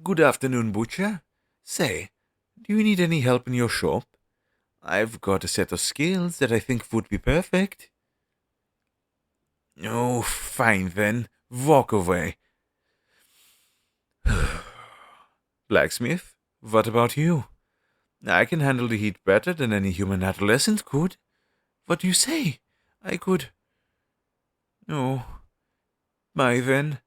Good afternoon, Butcher. Say, do you need any help in your shop? I've got a set of skills that I think would be perfect. Oh, fine then. Walk away. Blacksmith, what about you? I can handle the heat better than any human adolescent could. What do you say? I could. Oh, my then.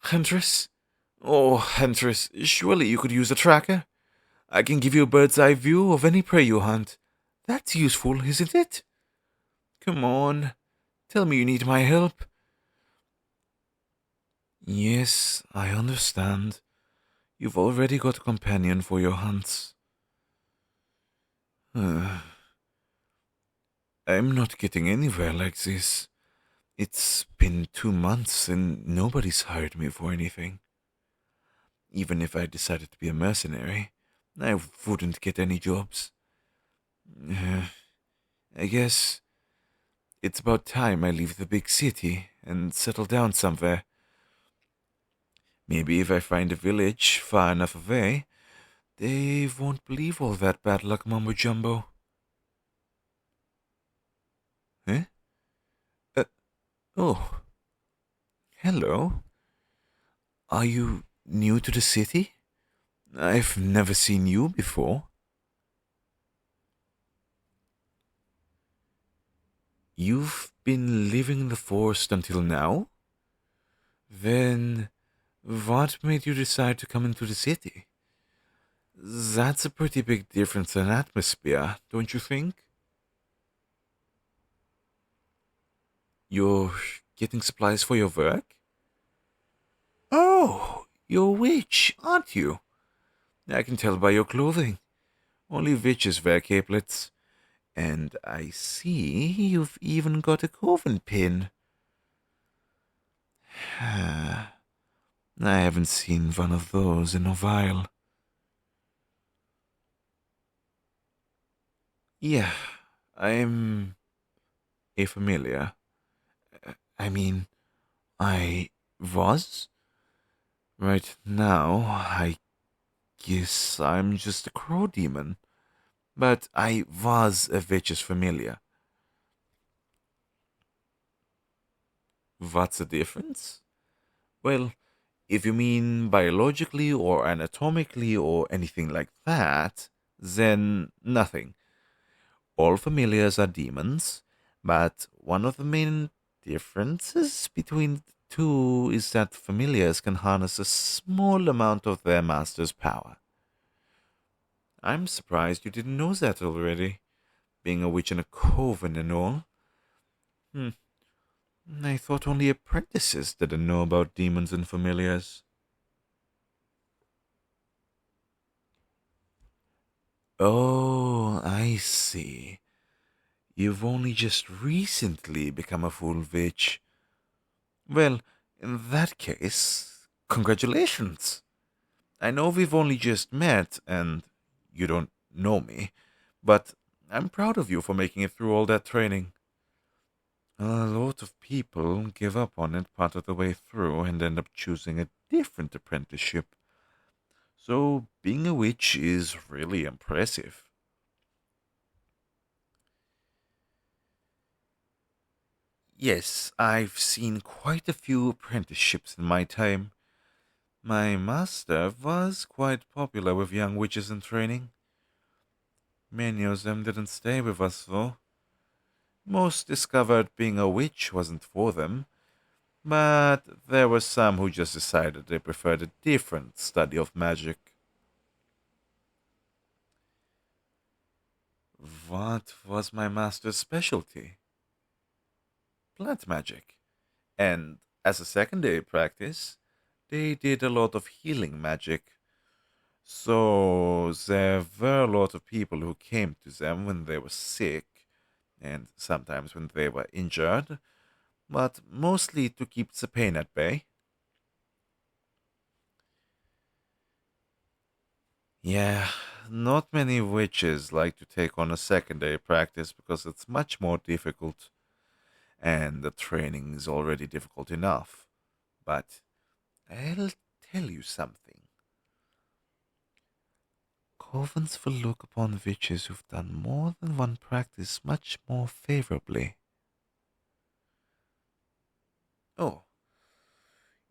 Huntress? Oh, Huntress, surely you could use a tracker. I can give you a bird's eye view of any prey you hunt. That's useful, isn't it? Come on, tell me you need my help. Yes, I understand. You've already got a companion for your hunts. I'm not getting anywhere like this. It's been 2 months and nobody's hired me for anything. Even if I decided to be a mercenary, I wouldn't get any jobs. Uh, I guess it's about time I leave the big city and settle down somewhere. Maybe if I find a village far enough away, they won't believe all that bad luck mumbo jumbo. Eh? Uh, oh, hello. Are you new to the city? I've never seen you before. You've been living in the forest until now? Then what made you decide to come into the city? That's a pretty big difference in atmosphere, don't you think? You're getting supplies for your work? Oh, you're a witch, aren't you? I can tell by your clothing. Only witches wear capelets. And I see you've even got a coven pin. I haven't seen one of those in a while. Yeah, I'm a familiar. I mean, I was? Right now, I guess I'm just a crow demon. But I was a witch's familiar. What's the difference? Well, if you mean biologically or anatomically or anything like that, then nothing. All familiars are demons, but one of the main differences between the two is that familiars can harness a small amount of their master's power. I'm surprised you didn't know that already, being a witch in a coven and all. Hmm, I thought only apprentices didn't know about demons and familiars. Oh, I see. You've only just recently become a full witch. Well, in that case, congratulations. I know we've only just met and you don't know me, but I'm proud of you for making it through all that training. A lot of people give up on it part of the way through and end up choosing a different apprenticeship. So being a witch is really impressive. Yes, I've seen quite a few apprenticeships in my time. My master was quite popular with young witches in training. Many of them didn't stay with us, though. Most discovered being a witch wasn't for them, but there were some who just decided they preferred a different study of magic. What was my master's specialty? Plant magic. And as a secondary practice, they did a lot of healing magic. So there were a lot of people who came to them when they were sick, and sometimes when they were injured, but mostly to keep the pain at bay. Yeah, not many witches like to take on a secondary practice because it's much more difficult, and the training is already difficult enough. But I'll tell you something. Covens will look upon witches who've done more than one practice much more favorably. Oh,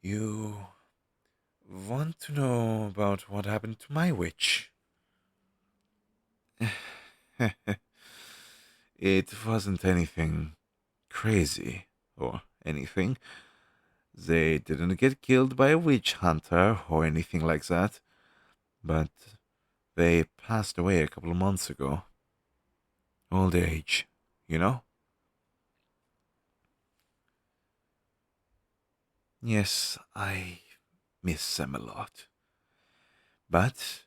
you want to know about what happened to my witch? It wasn't anything crazy or anything. They didn't get killed by a witch hunter or anything like that, but they passed away a couple of months ago. Old age, you know? Yes, I miss them a lot. But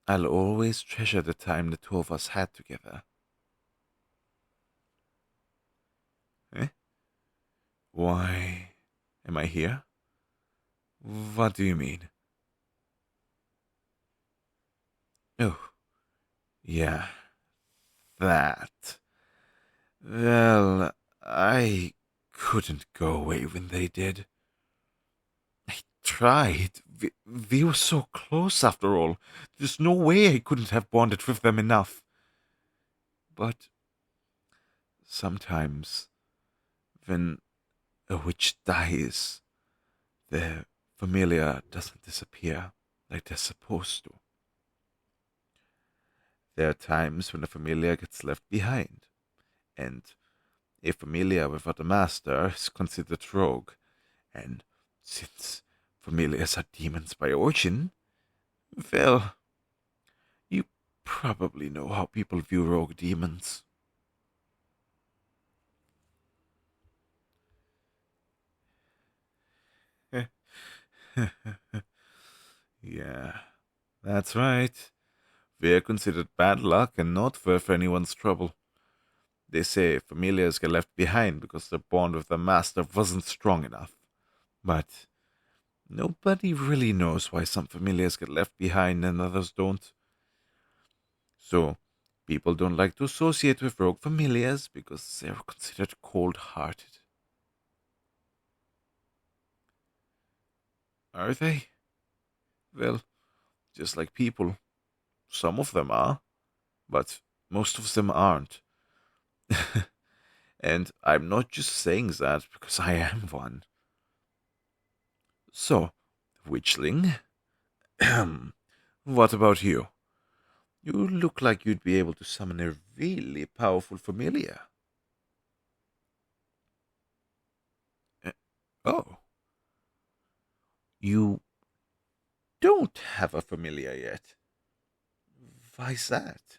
I'll always treasure the time the two of us had together. Eh? Why am I here? What do you mean? Oh, yeah, that. Well, I couldn't go away when they did. I tried. We were so close after all. There's no way I couldn't have bonded with them enough. But sometimes, when a witch dies, the familiar doesn't disappear like they're supposed to. There are times when a familiar gets left behind, and a familiar without a master is considered rogue, and since familiars are demons by origin, well, you probably know how people view rogue demons. Yeah, that's right. We're considered bad luck and not worth anyone's trouble. They say familiars get left behind because their bond with the master wasn't strong enough. But nobody really knows why some familiars get left behind and others don't. So, people don't like to associate with rogue familiars because they're considered cold hearted. Are they? Well, just like people. Some of them are, but most of them aren't. And I'm not just saying that because I am one. So, Witchling, what about you? You look like you'd be able to summon a really powerful familiar. Uh, oh, you don't have a familiar yet. Why's that?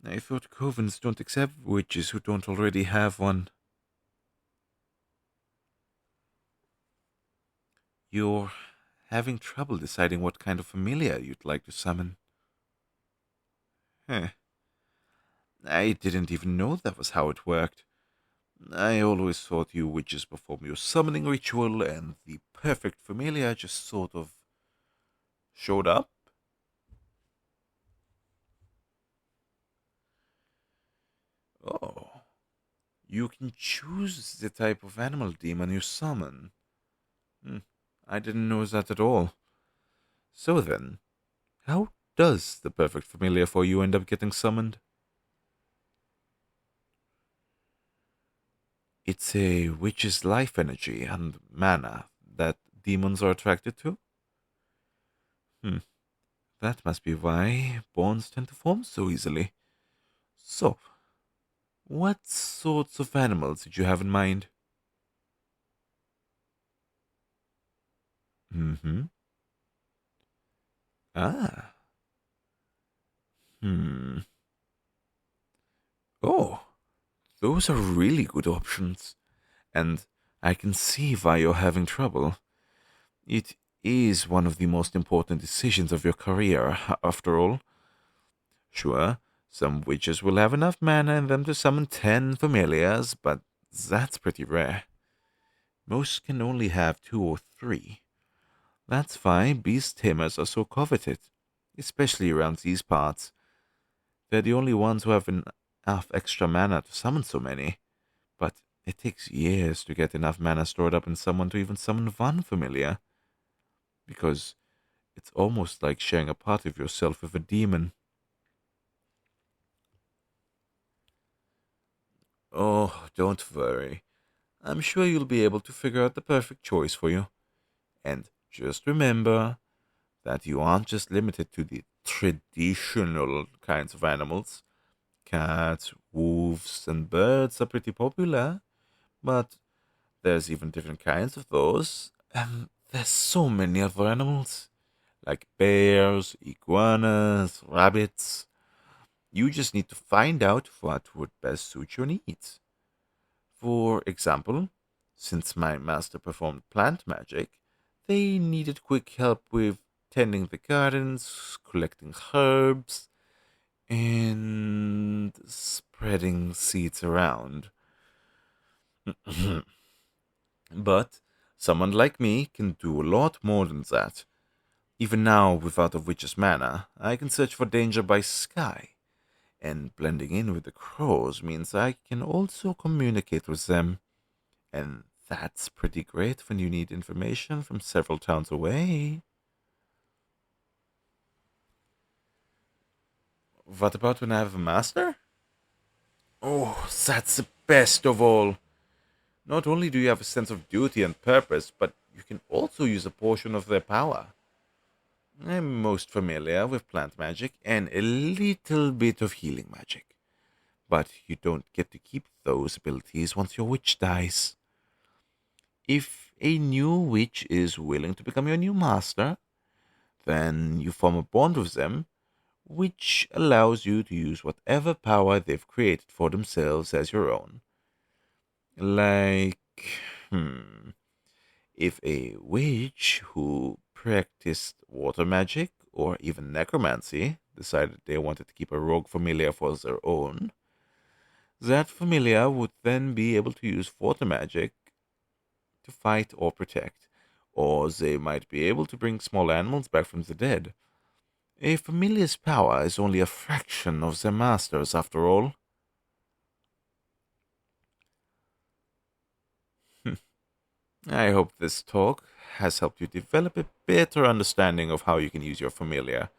I thought covens don't accept witches who don't already have one. You're having trouble deciding what kind of familiar you'd like to summon. Huh. I didn't even know that was how it worked. I always thought you witches perform your summoning ritual and the perfect familiar just sort of showed up. Oh, you can choose the type of animal demon you summon. Hmm, I didn't know that at all. So then, how does the perfect familiar for you end up getting summoned? It's a witch's life energy and mana that demons are attracted to? Hmm, that must be why bonds tend to form so easily. So, what sorts of animals did you have in mind? Mm-hmm. Ah. Hmm. Oh, those are really good options. And I can see why you're having trouble. It is one of the most important decisions of your career, after all. Sure, some witches will have enough mana in them to summon 10 familiars, but that's pretty rare. Most can only have 2 or 3. That's why beast tamers are so coveted, especially around these parts. They're the only ones who have enough extra mana to summon so many, but it takes years to get enough mana stored up in someone to even summon one familiar. because it's almost like sharing a part of yourself with a demon. Oh, don't worry. I'm sure you'll be able to figure out the perfect choice for you. And just remember that you aren't just limited to the traditional kinds of animals. Cats, wolves, and birds are pretty popular, but there's even different kinds of those. And there's so many other animals, like bears, iguanas, rabbits. You just need to find out what would best suit your needs. For example, since my master performed plant magic, they needed quick help with tending the gardens, collecting herbs, and spreading seeds around. But someone like me can do a lot more than that. Even now, without a witch's mana, I can search for danger by sky, and blending in with the crows means I can also communicate with them. And that's pretty great when you need information from several towns away. What about when I have a master? Oh, that's the best of all. Not only do you have a sense of duty and purpose, but you can also use a portion of their power. I'm most familiar with plant magic and a little bit of healing magic. But you don't get to keep those abilities once your witch dies. If a new witch is willing to become your new master, then you form a bond with them, which allows you to use whatever power they've created for themselves as your own. Like, hmm, if a witch who practiced water magic or even necromancy decided they wanted to keep a rogue familiar for their own, that familiar would then be able to use water magic to fight or protect, or they might be able to bring small animals back from the dead. A familiar's power is only a fraction of their master's, after all. I hope this talk has helped you develop a better understanding of how you can use your familiar.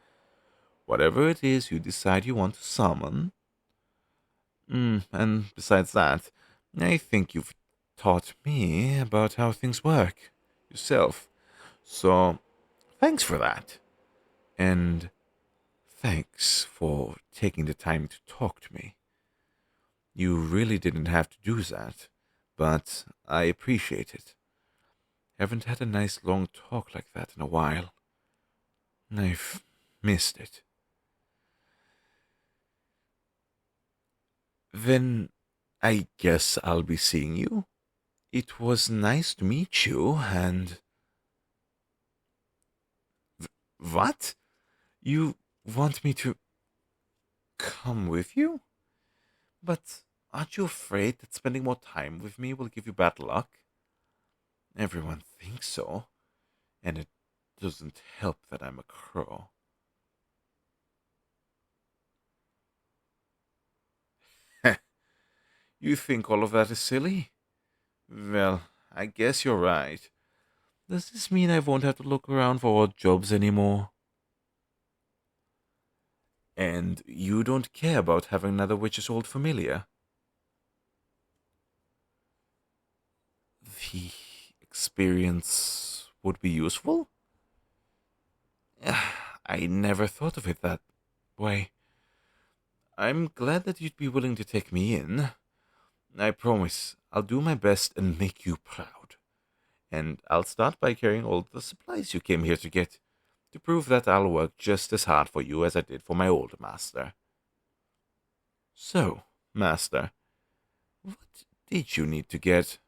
Whatever it is you decide you want to summon. And besides that, I think you've taught me about how things work yourself. So, thanks for that. And thanks for taking the time to talk to me. You really didn't have to do that, but I appreciate it. Haven't had a nice long talk like that in a while. I've missed it. Then I guess I'll be seeing you. It was nice to meet you, and. What? You want me to come with you? But aren't you afraid that spending more time with me will give you bad luck? Everyone thinks so, and it doesn't help that I'm a crow. You think all of that is silly? Well, I guess you're right. Does this mean I won't have to look around for odd jobs anymore? And you don't care about having another witch's old familiar? The experience would be useful? I never thought of it that way. I'm glad that you'd be willing to take me in. I promise I'll do my best and make you proud. And I'll start by carrying all the supplies you came here to get, to prove that I'll work just as hard for you as I did for my old master. So, master, what did you need to get?